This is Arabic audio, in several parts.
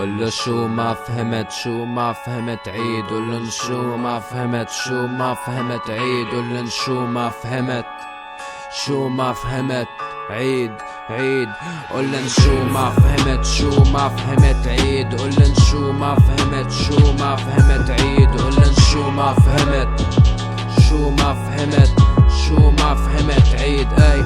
قله شو ما فهمت، شو ما فهمت عيد. قلن شو ما فهمت، شو ما فهمت عيد. قلن شو ما فهمت، شو ما فهمت عيد عيد. قلن شو ما فهمت، شو ما فهمت عيد. قلن شو ما فهمت، شو ما فهمت عيد. قلن شو ما فهمت، شو ما فهمت، شو ما فهمت عيد. اي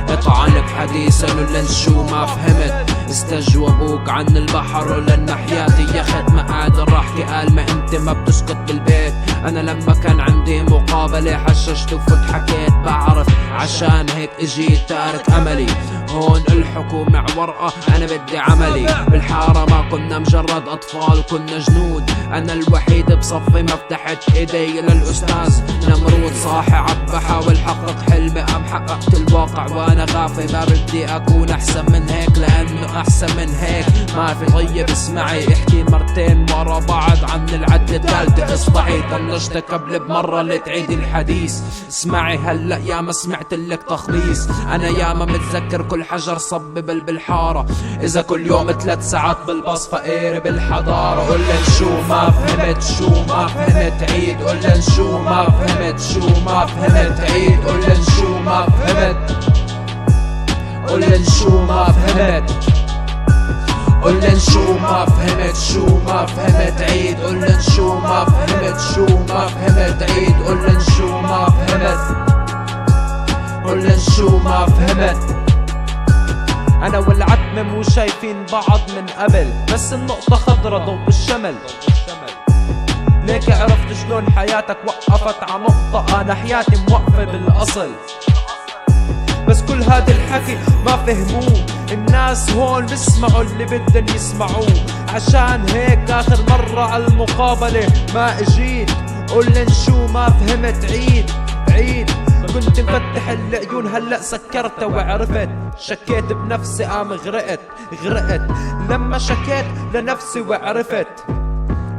اطعن بحديث قلن شو ما فهمت. استجوبوك عن البحر وللنحياتي يا خد ما قادر احكي. قال ما انت ما بتسكت بالبيت. انا لما كان عندي مقابلة حششت وفت حكيت بعرف، عشان هيك اجيت تارك املي. هون الحكومة عورقة انا بدي عملي. بالحارة ما كنا مجرد اطفال، كنا جنود. انا الوحيد بصفي ما فتحت ايدي للاستاذ نمرود. صاحي عم بحاول حقق حلمي، ام حققت الواقع وانا غافي. ما بدي اكون احسن من هيك، لانه احسن من هيك ما في. طيب اسمعي احكي مرتين ورا بعض عن العد الثالثة. اصبحي طنشتك قبل بمرة لتعيدي الحديث. اسمعي هلا يا ما سمعت لك تخليص. انا يا ما متذكر كل حجر صبب بالحارة. اذا كل يوم 3 ساعات بالباص فقير بالحضارة. قلن شو ما فهمت، شو ما فهمت عيد. قلن شو ما فهمت، شو ما فهمت عيد. قلن شو ما فهمت، قلن شو ما فهمت. قلن شو ما فهمت، شو ما فهمت عيد. قلن شو ما فهمت، شو ما فهمت عيد. قلن شو ما فهمت، قلن شو ما فهمت. انا والعتمة مو شايفين بعض من قبل، بس النقطة خضرة ضوء الشمل. ليك عرفت شلون حياتك وقفت ع نقطة. انا حياتي موقفة بالاصل، بس كل هذا الحكي ما فهموه. الناس هون بسمعوا اللي بدن يسمعوه. عشان هيك اخر مرة على المقابلة ما اجيت. قلن شو ما فهمت عيد عيد. كنت مفتح العيون هلأ سكرتها وعرفت. شكيت بنفسي قام غرقت. لما شكيت لنفسي وعرفت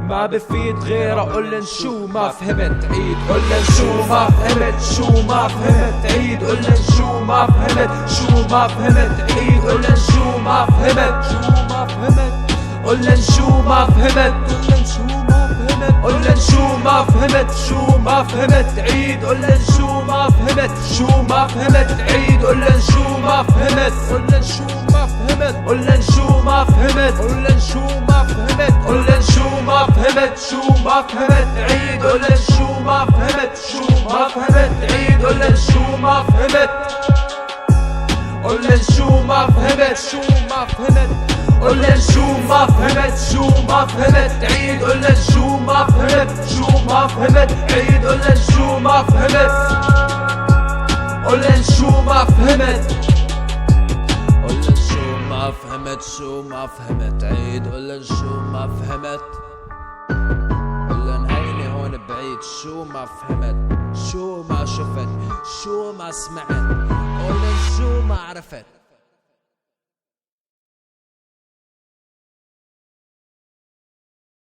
ما بفيد غير قلن شو ما فهمت عيد. قلن شو ما فهمت، شو ما فهمت عيد. قلن شو ما فهمت، شو ما فهمت عيد. قلن شو ما فهمت، شو ما فهمت. قلن شو ما فهمت، قلن شو ما فهمت. قلن شو ما فهمت، شو ما فهمت عيد. قلن شو ما فهمت، شو ما فهمت عيد. قلن شو ما فهمت، قلن شو ما فهمت. قلن شو ما فهمت، قلن شو ما فهمت. قلن شو ما فهمت، شو ما فهمت عيد. قلن شو ما فهمت، شو ما فهمت عيد. قلن شو ما فهمت، قلن شو ما فهمت، شو ما فهمت. قلن شو ما فهمت، شو ما فهمت عيد. قلن شو ما فهمت، شو ما فهمت عيد. قلن شو ما فهمت، قلن شو ما فهمت. قلن شو ما فهمت، شو ما فهمت عيد. قلن شو ما فهمت. قلن هيني هون بعيد. شو ما فهمت، شو ما شفت، شو ما سمعت. قلن شو ما عرفت.